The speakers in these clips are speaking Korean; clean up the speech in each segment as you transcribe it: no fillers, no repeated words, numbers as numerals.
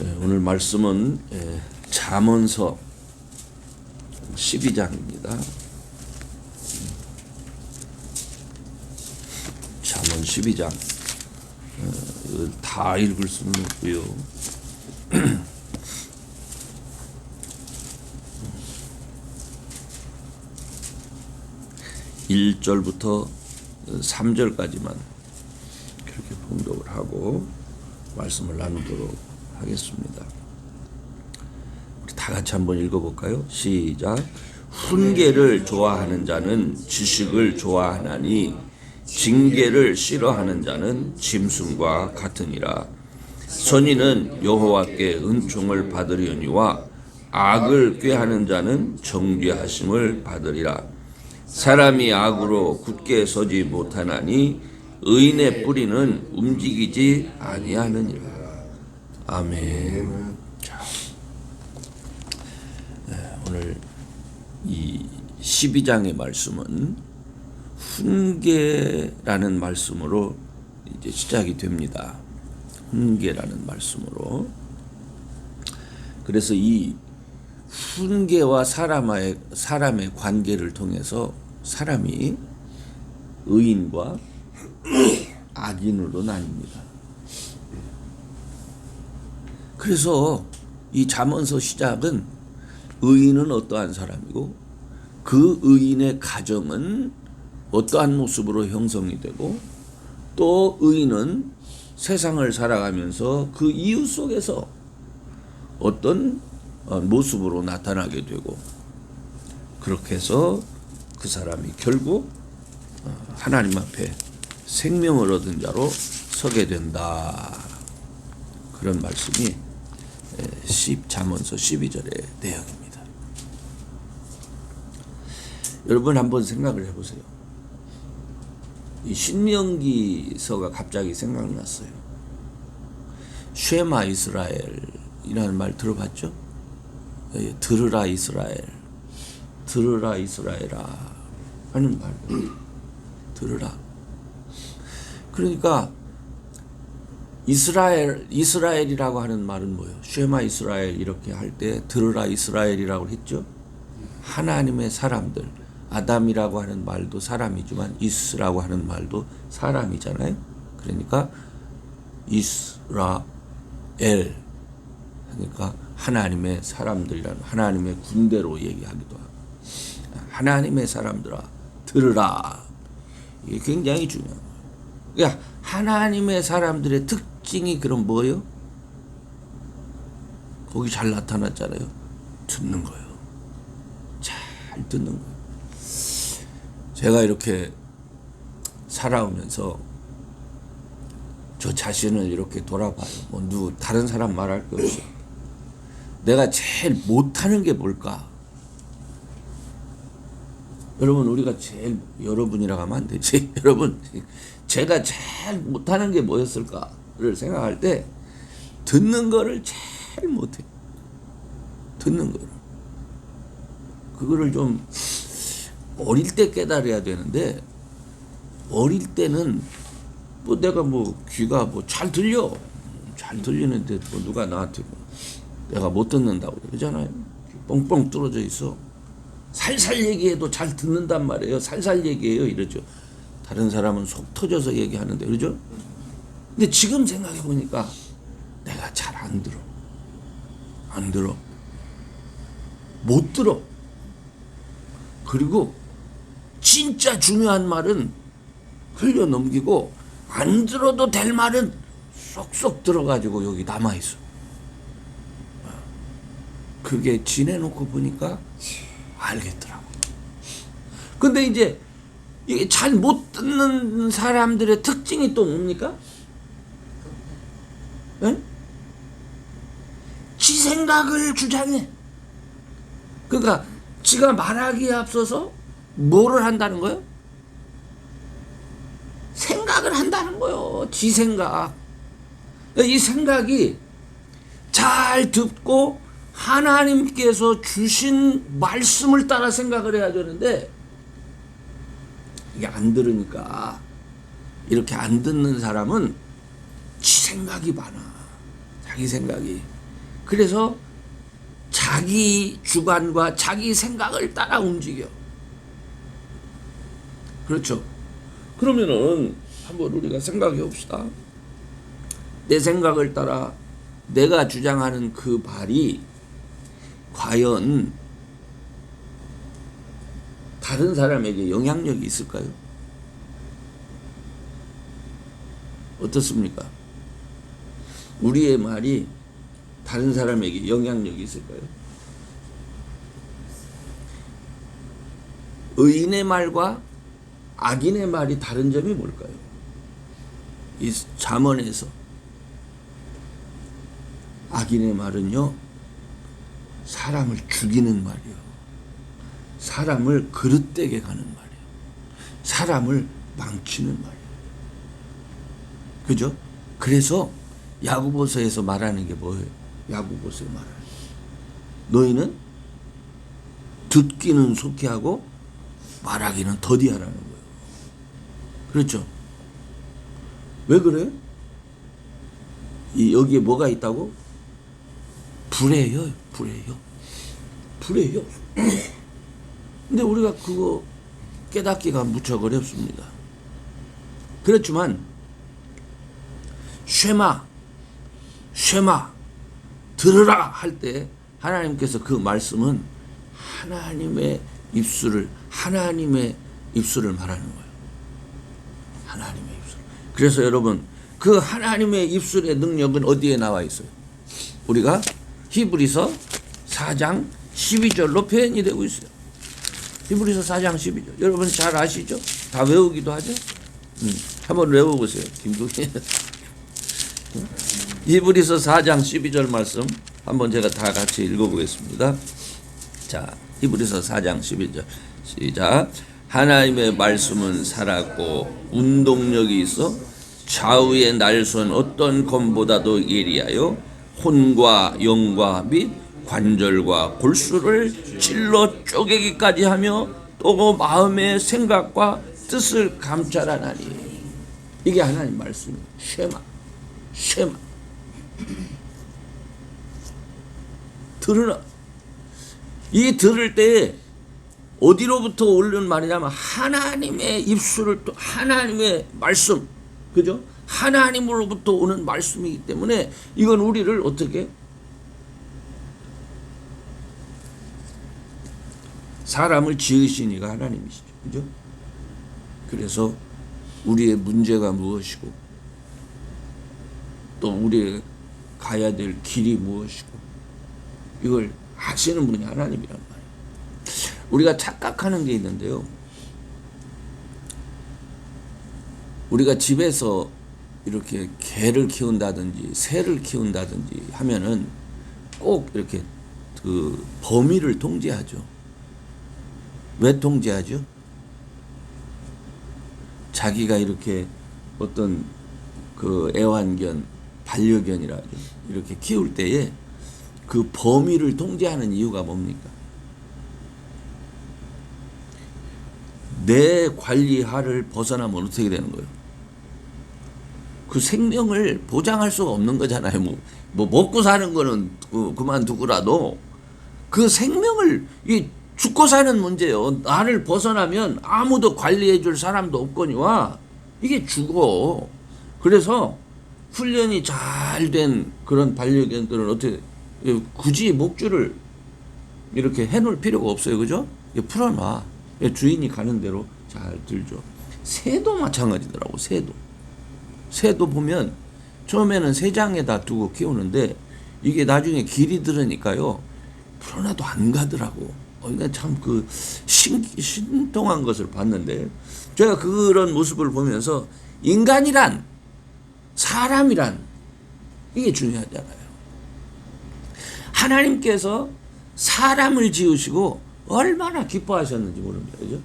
오늘 말씀은 잠언서 12장입니다. 잠언 12장 다 읽을 수는 없고요. 1절부터 3절까지만 그렇게 봉독을 하고 말씀을 나누도록 하겠습니다. 우리 다 같이 한번 읽어볼까요? 시작. 훈계를 좋아하는 자는 지식을 좋아하나니 징계를 싫어하는 자는 짐승과 같으니라. 선인은 여호와께 은총을 받으려니와 악을 꾀하는 자는 정죄하심을 받으리라. 사람이 악으로 굳게 서지 못하나니 의인의 뿌리는 움직이지 아니하느니라. 아멘. 자, 오늘 이 12장의 말씀은 훈계라는 말씀으로 이제 시작이 됩니다. 훈계라는 말씀으로. 그래서 이 훈계와 사람의 관계를 통해서 사람이 의인과 악인으로 나뉩니다. 그래서 이 잠언서 시작은 의인은 어떠한 사람이고 그 의인의 가정은 어떠한 모습으로 형성이 되고 또 의인은 세상을 살아가면서 그 이웃 속에서 어떤 모습으로 나타나게 되고 그렇게 해서 그 사람이 결국 하나님 앞에 생명을 얻은 자로 서게 된다. 그런 말씀이 잠언서 12절의 내용입니다. 여러분 한번 생각을 해보세요. 이 신명기서가 갑자기 생각났어요. 쉐마 이스라엘이라는 말 들어봤죠? 들으라 이스라엘, 들으라 이스라엘아 하는 말. 들으라. 그러니까 이스라엘이라고 하는 말은 뭐예요? 쉐마 이스라엘 이렇게 할 때 들으라 이스라엘이라고 했죠. 하나님의 사람들. 아담이라고 하는 말도 사람이지만 이스라고 하는 말도 사람이잖아요. 그러니까 이스라엘 그러니까 하나님의 사람들이라는 하나님의 군대로 얘기하기도 하고 하나님의 사람들아 들으라. 이게 굉장히 중요한 거예요. 그러니까 하나님의 사람들의 특징이 그럼 뭐예요? 거기 잘 나타났잖아요. 듣는 거예요. 잘 듣는 거예요. 제가 이렇게 살아오면서 저 자신을 이렇게 돌아봐요. 다른 사람 말할 거 없어요. 내가 제일 못하는 게 뭘까? 여러분 우리가 제일 여러분이라고 하면 안 되지. 여러분 제가 제일 못하는 게 뭐였을까를 생각할 때 듣는 거를 제일 못해. 듣는 거를. 그거를 좀 어릴 때 깨달아야 되는데 어릴 때는 내가 귀가 잘 들려. 잘 들리는데 누가 나한테 내가 못 듣는다고 그러잖아요. 뻥뻥 뚫어져 있어. 살살 얘기해도 잘 듣는단 말이에요. 살살 얘기해요 이러죠. 다른 사람은 속 터져서 얘기하는데 그러죠. 근데 지금 생각해 보니까 내가 잘 안 들어. 안 들어. 못 들어. 그리고 진짜 중요한 말은 흘려 넘기고 안 들어도 될 말은 쏙쏙 들어가지고 여기 남아있어. 그게 지내놓고 보니까 알겠더라고. 근데 이제 이게 잘 못 듣는 사람들의 특징이 또 뭡니까? 네? 지 생각을 주장해. 그러니까 지가 말하기에 앞서서 뭐를 한다는 거예요? 생각을 한다는 거예요. 지 생각. 이 생각이 잘 듣고 하나님께서 주신 말씀을 따라 생각을 해야 되는데 이게 안 들으니까 이렇게 안 듣는 사람은 지 생각이 많아. 자기 생각이. 그래서 자기 주관과 자기 생각을 따라 움직여. 그렇죠. 그러면은 한번 우리가 생각해 봅시다. 내 생각을 따라 내가 주장하는 그 말이 과연 다른 사람에게 영향력이 있을까요? 어떻습니까? 우리의 말이 다른 사람에게 영향력이 있을까요? 의인의 말과 악인의 말이 다른 점이 뭘까요? 이 잠언에서 악인의 말은요, 사람을 죽이는 말이요, 사람을 그릇되게 가는 말이요, 사람을 망치는 말이요. 그죠? 그래서 야고보서에서 말하는 게 뭐예요? 야고보서에 말하는 너희는 듣기는 속히 하고 말하기는 더디하라는 거예요. 그렇죠? 왜 그래요? 여기에 뭐가 있다고? 불의요. 근데 우리가 그거 깨닫기가 무척 어렵습니다. 그렇지만 쉐마 들으라 할 때 하나님께서 그 말씀은 하나님의 입술을 말하는 거예요. 하나님의 입술. 그래서 여러분, 그 하나님의 입술의 능력은 어디에 나와 있어요? 우리가 히브리서 4장 12절로 표현이 되고 있어요. 히브리서 4장 12절. 여러분 잘 아시죠? 다 외우기도 하죠? 한번 외워보세요. 김국희. 히브리서 4장 12절 말씀 한번 제가 다 같이 읽어보겠습니다. 자, 히브리서 4장 11절 시작. 하나님의 말씀은 살았고 운동력이 있어 좌우의 날선 어떤 검보다도 예리하여 혼과 영과 및 관절과 골수를 찔러 쪼개기까지 하며 또 마음의 생각과 뜻을 감찰하나니. 이게 하나님 말씀이에요. 쉐마 들으라. 이 들을 때 어디로부터 오는 말이냐면 하나님의 입술을 또 하나님의 말씀, 그죠? 하나님으로부터 오는 말씀이기 때문에 이건 우리를 어떻게 사람을 지으신 이가 하나님이시죠, 그죠? 그래서 우리의 문제가 무엇이고 또 우리의 가야 될 길이 무엇이고 이걸 아시는 분이 하나님이란 말이에요. 우리가 착각하는 게 있는데요. 우리가 집에서 이렇게 개를 키운다든지 새를 키운다든지 하면은 꼭 이렇게 그 범위를 통제하죠. 왜 통제하죠? 자기가 이렇게 어떤 그 애완견, 반려견이라 하죠. 이렇게 키울 때에 그 범위를 통제하는 이유가 뭡니까? 내 관리하를 벗어나면 어떻게 되는 거예요? 그 생명을 보장할 수가 없는 거잖아요. 뭐 먹고 사는 거는 그만두고라도 그 생명을 죽고 사는 문제예요. 나를 벗어나면 아무도 관리해 줄 사람도 없거니와 이게 죽어. 그래서 훈련이 잘 된 그런 반려견들은 어떻게 굳이 목줄을 이렇게 해놓을 필요가 없어요. 그죠? 풀어놔. 주인이 가는 대로 잘 들죠. 새도 마찬가지더라고. 새도 보면 처음에는 새장에다 두고 키우는데 이게 나중에 길이 들으니까요 풀어놔도 안 가더라고. 그러니까 참 그 신통한 것을 봤는데 제가 그런 모습을 보면서 인간이란 사람이란 이게 중요하잖아요. 하나님께서 사람을 지으시고 얼마나 기뻐하셨는지 모릅니다. 그죠?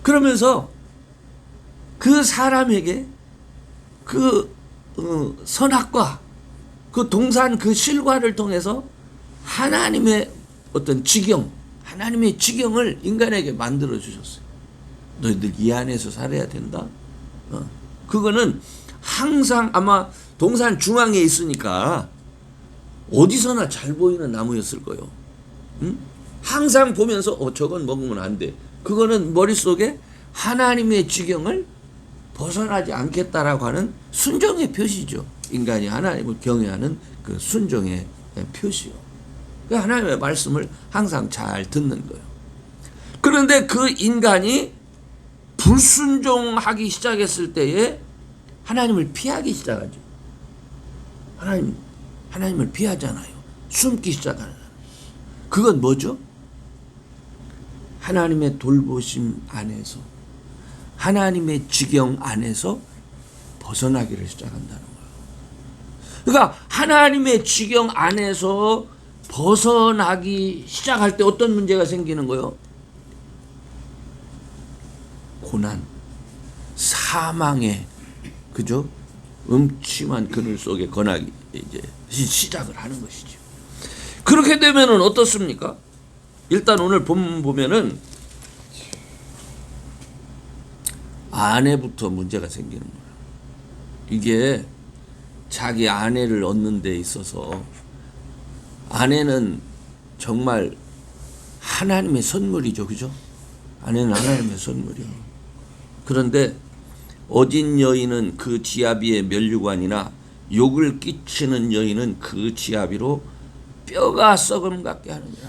그러면서 그 사람에게 그 선악과 그 동산 그 실과를 통해서 하나님의 어떤 하나님의 지경을 인간에게 만들어 주셨어요. 너희들 이 안에서 살아야 된다. 그거는 항상 아마 동산 중앙에 있으니까 어디서나 잘 보이는 나무였을 거예요. 응? 항상 보면서 저건 먹으면 안 돼. 그거는 머릿속에 하나님의 지경을 벗어나지 않겠다라고 하는 순종의 표시죠. 인간이 하나님을 경외하는 그 순종의 표시요. 그 하나님의 말씀을 항상 잘 듣는 거예요. 그런데 그 인간이 불순종하기 시작했을 때에 하나님을 피하기 시작하죠. 하나님을 피하잖아요. 숨기 시작하는. 그건 뭐죠? 하나님의 돌보심 안에서, 하나님의 지경 안에서 벗어나기를 시작한다는 거예요. 그러니까 하나님의 지경 안에서 벗어나기 시작할 때 어떤 문제가 생기는 거예요? 고난, 사망의, 그죠? 음침한 그늘 속에 거나기 이제 시작을 하는 것이죠. 그렇게 되면은 어떻습니까? 일단 오늘 본문 보면은 아내부터 문제가 생기는 거예요. 이게 자기 아내를 얻는 데 있어서 아내는 정말 하나님의 선물이죠. 그죠? 아내는 하나님의 선물이요. 그런데 어진 여인은 그 지아비의 면류관이나 욕을 끼치는 여인은 그 지아비로 뼈가 썩음 같게 하느니라.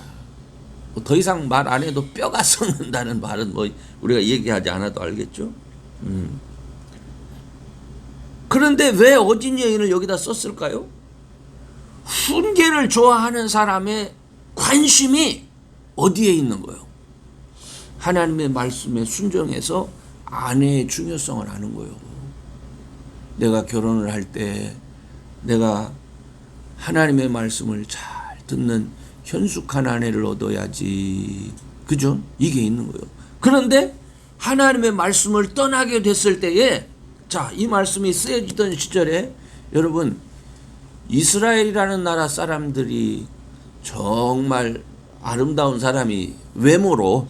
더 이상 말 안 해도 뼈가 썩는다는 말은 뭐 우리가 얘기하지 않아도 알겠죠. 그런데 왜 어진 여인을 여기다 썼을까요? 훈계를 좋아하는 사람의 관심이 어디에 있는 거예요? 하나님의 말씀에 순종해서 아내의 중요성을 아는 거예요. 내가 결혼을 할 때 내가 하나님의 말씀을 잘 듣는 현숙한 아내를 얻어야지. 그죠? 이게 있는 거예요. 그런데 하나님의 말씀을 떠나게 됐을 때에, 자, 이 말씀이 쓰여지던 시절에 여러분, 이스라엘이라는 나라 사람들이 정말 아름다운 사람이, 외모로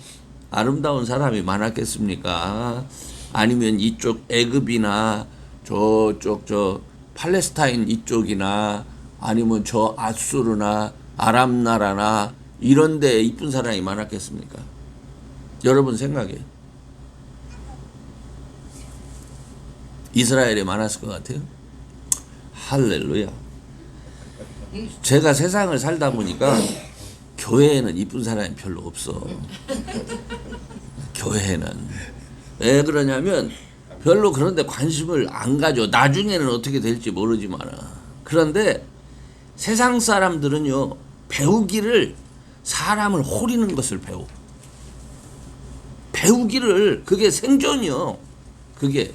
아름다운 사람이 많았겠습니까? 아니면 이쪽 애굽이나 저쪽 팔레스타인 이쪽이나 아니면 저 아수르나 아랍 나라나 이런 데 이쁜 사람이 많았겠습니까? 여러분 생각에 이스라엘에 많았을 것 같아요? 할렐루야. 제가 세상을 살다 보니까 교회에는 이쁜 사람이 별로 없어. 교회에는. 왜 그러냐면 별로 그런데 관심을 안 가져. 나중에는 어떻게 될지 모르지만. 그런데 세상 사람들은요, 배우기를, 사람을 호리는 것을 배워. 배우기를, 그게 생존이요. 그게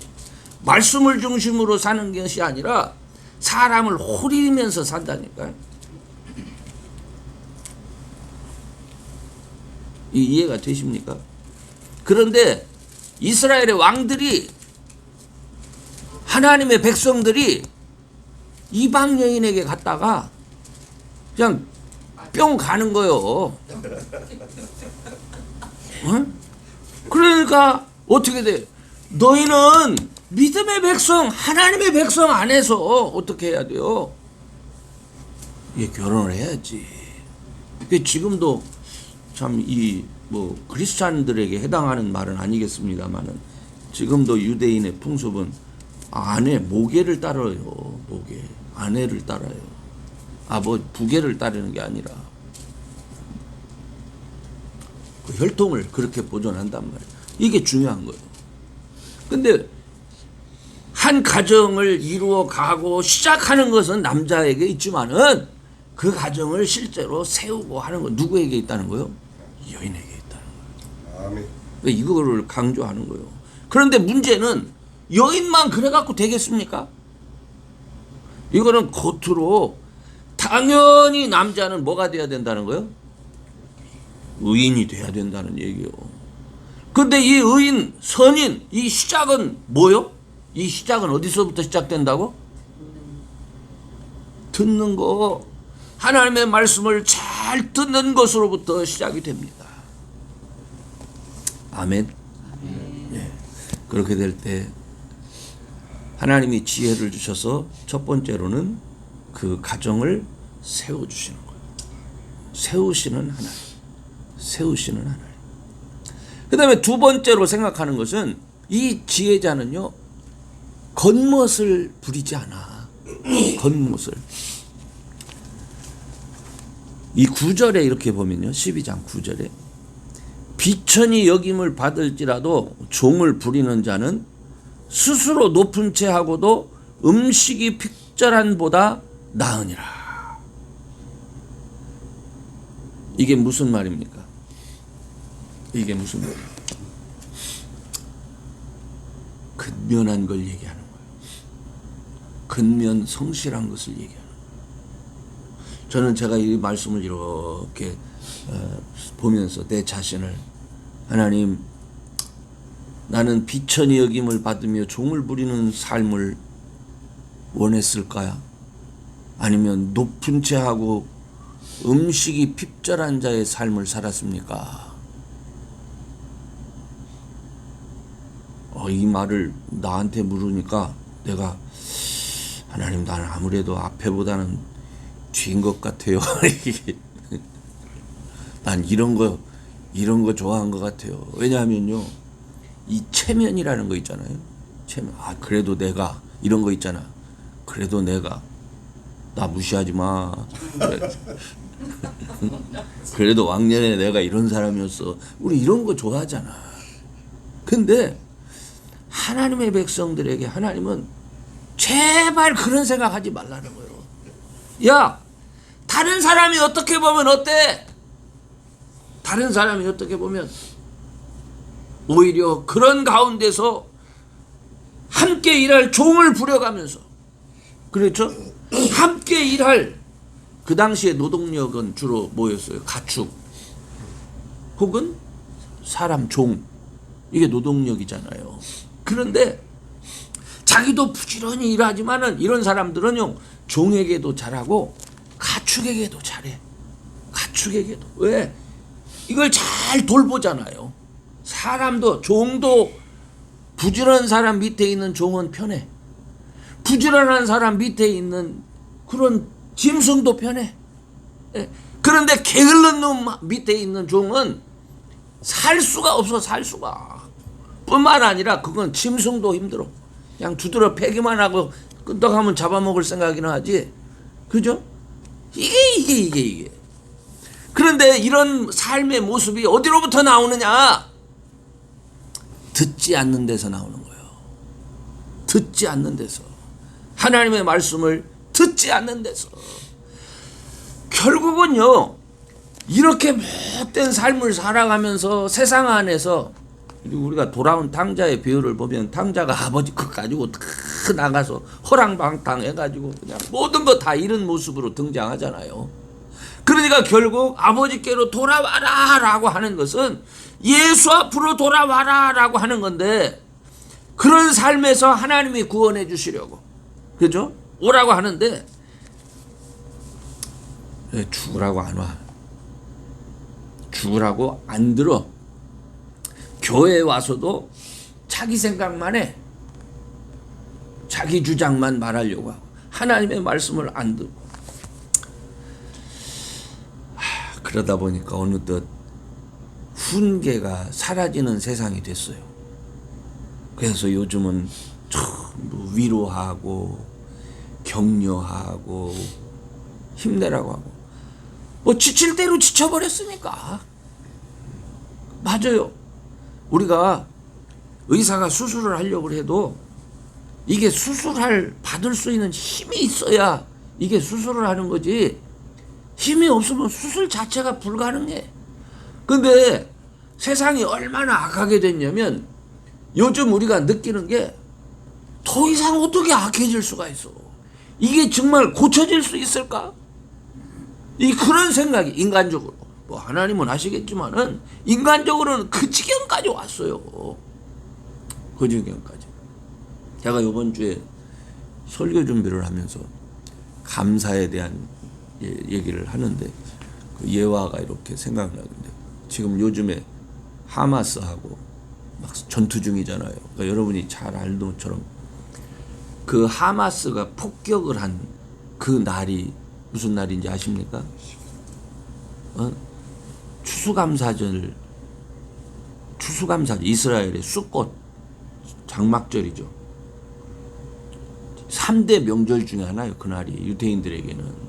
말씀을 중심으로 사는 것이 아니라 사람을 호리면서 산다니까요. 이해가 되십니까? 그런데 이스라엘의 왕들이, 하나님의 백성들이 이방 여인에게 갔다가 그냥 뿅 가는 거요. 응? 그러니까 어떻게 돼? 너희는 믿음의 백성, 하나님의 백성 안에서 어떻게 해야 돼요? 예, 결혼을 해야지. 지금도 참 뭐 크리스찬들에게 해당하는 말은 아니겠습니다만은 지금도 유대인의 풍습은 아내 모계를 따라요. 모계, 아내를 따라요. 뭐 부계를 따르는 게 아니라 그 혈통을 그렇게 보존한단 말이에요. 이게 중요한 거예요. 근데 한 가정을 이루어 가고 시작하는 것은 남자에게 있지만은 그 가정을 실제로 세우고 하는 건 누구에게 있다는 거예요? 여인에게 있다는 거예요. 아멘. 이거를 강조하는 거예요. 그런데 문제는 여인만 그래갖고 되겠습니까? 이거는 겉으로 당연히 남자는 뭐가 돼야 된다는 거예요? 의인이 돼야 된다는 얘기요. 근데 이 의인, 선인, 이 시작은 뭐요? 이 시작은 어디서부터 시작된다고? 듣는 거, 하나님의 말씀을 잘 듣는 것으로부터 시작이 됩니다. 아멘. 네. 그렇게 될 때 하나님이 지혜를 주셔서 첫 번째로는 그 가정을 세워주시는 거예요. 세우시는 하나님. 세우시는 하나님. 그 다음에 두 번째로 생각하는 것은 이 지혜자는요, 겉멋을 부리지 않아. 겉멋을. 이 9절에 이렇게 보면요, 12장 9절에 비천히 여김을 받을지라도 종을 부리는 자는 스스로 높은 채 하고도 음식이 픽절한 보다 나으니라. 이게 무슨 말입니까? 이게 무슨 말입니까? 근면한 걸 얘기하는 거예요. 근면 성실한 것을 얘기하는 거예요. 저는 제가 이 말씀을 이렇게 보면서 내 자신을, 하나님, 나는 비천히 여김을 받으며 종을 부리는 삶을 원했을까요? 아니면 높은 채 하고 음식이 핍절한 자의 삶을 살았습니까? 이 말을 나한테 물으니까 내가, 하나님, 나는 아무래도 앞에보다는 뒤인 것 같아요. 난 이런 거 좋아한 것 같아요. 왜냐하면요, 이 체면이라는 거 있잖아요. 체면. 그래도 내가, 이런 거 있잖아. 그래도 내가, 나 무시하지 마. 그래도 왕년에 내가 이런 사람이었어. 우리 이런 거 좋아하잖아. 근데 하나님의 백성들에게 하나님은 제발 그런 생각하지 말라는 거예요. 야, 다른 사람이 어떻게 보면 어때? 다른 사람이 어떻게 보면 오히려 그런 가운데서 함께 일할 종을 부려가면서, 그렇죠? 함께 일할, 그 당시에 노동력은 주로 뭐였어요? 가축 혹은 사람, 종. 이게 노동력이잖아요. 그런데 자기도 부지런히 일하지만은 이런 사람들은요, 종에게도 잘하고 가축에게도 잘해. 가축에게도. 왜? 이걸 잘 돌보잖아요. 사람도, 종도, 부지런한 사람 밑에 있는 종은 편해. 부지런한 사람 밑에 있는 그런 짐승도 편해. 그런데 게을른 놈 밑에 있는 종은 살 수가 없어. 살 수가. 뿐만 아니라 그건 짐승도 힘들어. 그냥 두드려 패기만 하고 끄떡하면 잡아먹을 생각이나 하지. 그죠? 이게. 그런데 이런 삶의 모습이 어디로부터 나오느냐? 듣지 않는 데서 나오는 거예요. 듣지 않는 데서. 하나님의 말씀을 듣지 않는 데서. 결국은요, 이렇게 못된 삶을 살아가면서 세상 안에서, 우리가 돌아온 탕자의 비유를 보면 탕자가 아버지 것 가지고 다 나가서 허랑방탕 해가지고 그냥 모든 거 다 잃은 모습으로 등장하잖아요. 그러니까 결국 아버지께로 돌아와라 라고 하는 것은 예수 앞으로 돌아와라 라고 하는 건데, 그런 삶에서 하나님이 구원해 주시려고, 그죠? 오라고 하는데 왜 죽으라고 안 와? 죽으라고 안 들어. 교회에 와서도 자기 생각만 해. 자기 주장만 말하려고 하고 하나님의 말씀을 안 듣고. 그러다 보니까 어느덧 훈계가 사라지는 세상이 됐어요. 그래서 요즘은 전부 위로하고 격려하고 힘내라고 하고, 뭐 지칠 대로 지쳐버렸으니까. 맞아요. 우리가 의사가 수술을 하려고 해도 이게 받을 수 있는 힘이 있어야 이게 수술을 하는 거지, 힘이 없으면 수술 자체가 불가능해. 근데 세상이 얼마나 악하게 됐냐면, 요즘 우리가 느끼는 게 더 이상 어떻게 악해질 수가 있어? 이게 정말 고쳐질 수 있을까? 그런 생각이 인간적으로, 뭐 하나님은 아시겠지만은 인간적으로는 그 지경까지 왔어요. 그 지경까지. 제가 이번 주에 설교 준비를 하면서 감사에 대한 얘기를 하는데 그 예화가 이렇게 생각나는데, 지금 요즘에 하마스하고 막 전투 중이잖아요. 그러니까 여러분이 잘 알는 것처럼 그 하마스가 폭격을 한 그 날이 무슨 날인지 아십니까? 추수감사절, 이스라엘의 수꽃 장막절이죠. 3대 명절 중에 하나예요. 그날이 유대인들에게는.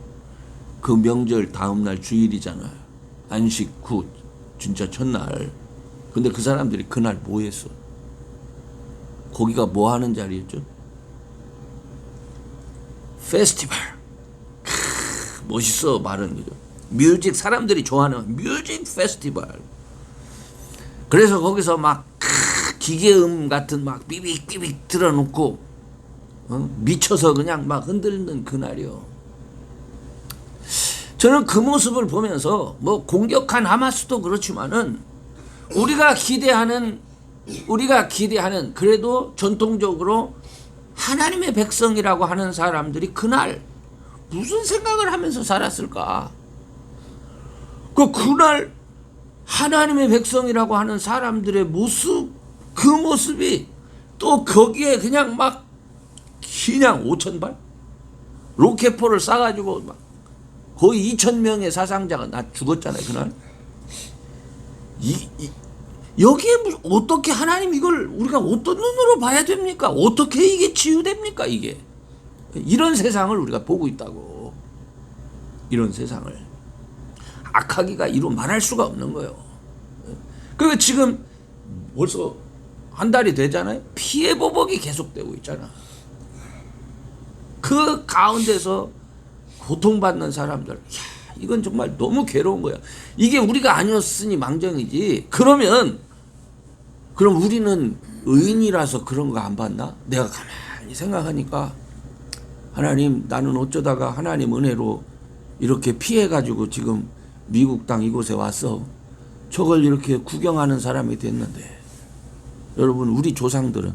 그 명절 다음날 주일이잖아요. 안식 후 진짜 첫날. 근데 그 사람들이 그날 뭐 했어? 거기가 뭐 하는 자리였죠? 페스티벌. 멋있어 말은 거죠. 뮤직, 사람들이 좋아하는 뮤직 페스티벌. 그래서 거기서 막 기계음 같은 막 삐빅삐빅 틀어놓고 미쳐서 그냥 막 흔들는 그날이요. 저는 그 모습을 보면서 뭐 공격한 하마스도 그렇지만은 우리가 기대하는 그래도 전통적으로 하나님의 백성이라고 하는 사람들이 그날 무슨 생각을 하면서 살았을까? 그날 하나님의 백성이라고 하는 사람들의 모습, 그 모습이 또 거기에 그냥 5,000발? 로켓포를 쏴가지고 막 거의 2,000명의 사상자가 나 죽었잖아요, 그날. 여기에 어떻게 하나님 이걸 우리가 어떤 눈으로 봐야 됩니까? 어떻게 이게 치유됩니까, 이게? 이런 세상을 우리가 보고 있다고. 이런 세상을. 악하기가 이루 말할 수가 없는 거예요. 그리고 지금 벌써 한 달이 되잖아요. 피해 보복이 계속되고 있잖아. 그 가운데서 고통받는 사람들, 이건 정말 너무 괴로운 거야. 이게 우리가 아니었으니 망정이지. 그럼 우리는 의인이라서 그런 거 안 받나? 내가 가만히 생각하니까 하나님, 나는 어쩌다가 하나님 은혜로 이렇게 피해가지고 지금 미국 땅 이곳에 와서 저걸 이렇게 구경하는 사람이 됐는데, 여러분, 우리 조상들은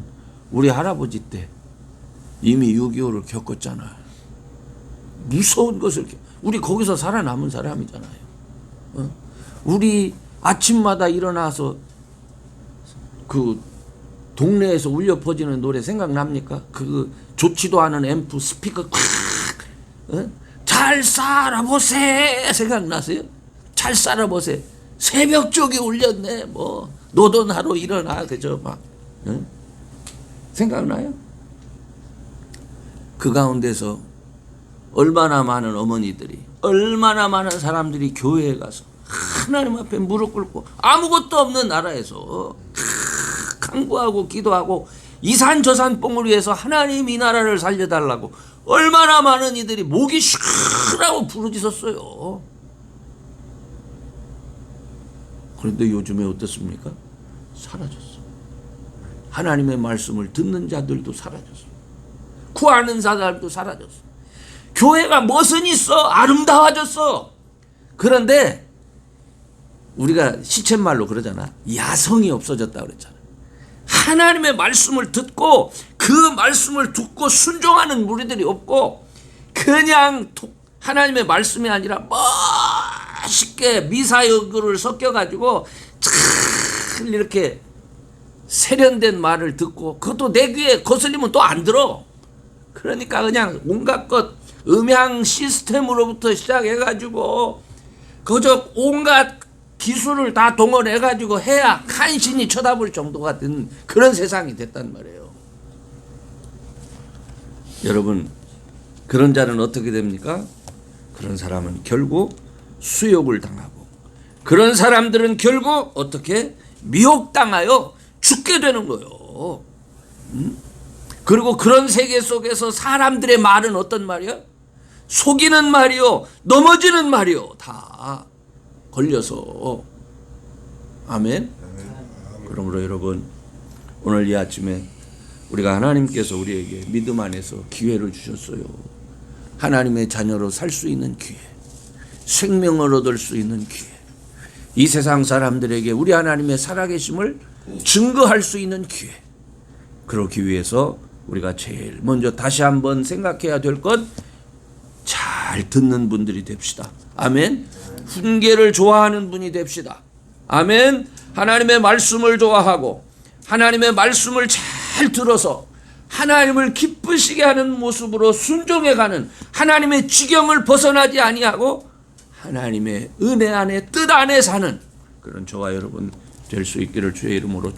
우리 할아버지 때 이미 6.25를 겪었잖아요. 무서운 것을, 우리 거기서 살아남은 사람이잖아요. 우리 아침마다 일어나서 그 동네에서 울려 퍼지는 노래 생각납니까? 그 좋지도 않은 앰프 스피커 잘 살아보세 생각나세요? 잘 살아보세. 새벽 쪽이 울렸네. 뭐 노돈하러 일어나, 그죠? 막 생각나요? 그 가운데서 얼마나 많은 어머니들이, 얼마나 많은 사람들이 교회에 가서 하나님 앞에 무릎 꿇고 아무것도 없는 나라에서 간구하고 기도하고 이산저산 뽕을 위해서 하나님 이 나라를 살려달라고 얼마나 많은 이들이 목이 쉬라고 부르짖었어요. 그런데 요즘에 어떻습니까? 사라졌어. 하나님의 말씀을 듣는 자들도 사라졌어. 구하는 사람도 사라졌어. 교회가 무슨 있어? 아름다워졌어. 그런데 우리가 시쳇말로 그러잖아. 야성이 없어졌다 그랬잖아. 하나님의 말씀을 듣고 그 말씀을 듣고 순종하는 무리들이 없고, 그냥 하나님의 말씀이 아니라 멋있게 미사여구를 섞여가지고 참 이렇게 세련된 말을 듣고, 그것도 내 귀에 거슬리면 또 안 들어. 그러니까 그냥 온갖 것 음향 시스템으로부터 시작해가지고 그저 온갖 기술을 다 동원해가지고 해야 간신히 쳐다볼 정도가 된 그런 세상이 됐단 말이에요. 여러분, 그런 자는 어떻게 됩니까? 그런 사람은 결국 수욕을 당하고, 그런 사람들은 결국 어떻게? 미혹당하여 죽게 되는 거예요. 그리고 그런 세계 속에서 사람들의 말은 어떤 말이야? 속이는 말이요, 넘어지는 말이요, 다 걸려서. 아멘. 그러므로 여러분, 오늘 이 아침에 우리가 하나님께서 우리에게 믿음 안에서 기회를 주셨어요. 하나님의 자녀로 살 수 있는 기회, 생명을 얻을 수 있는 기회, 이 세상 사람들에게 우리 하나님의 살아계심을 증거할 수 있는 기회. 그러기 위해서 우리가 제일 먼저 다시 한번 생각해야 될 것, 잘 듣는 분들이 됩시다. 아멘. 훈계를 좋아하는 분이 됩시다. 아멘. 하나님의 말씀을 좋아하고 하나님의 말씀을 잘 들어서 하나님을 기쁘시게 하는 모습으로 순종해가는, 하나님의 지경을 벗어나지 아니하고 하나님의 은혜 안에, 뜻 안에 사는 그런 저와 여러분 될 수 있기를 주의 이름으로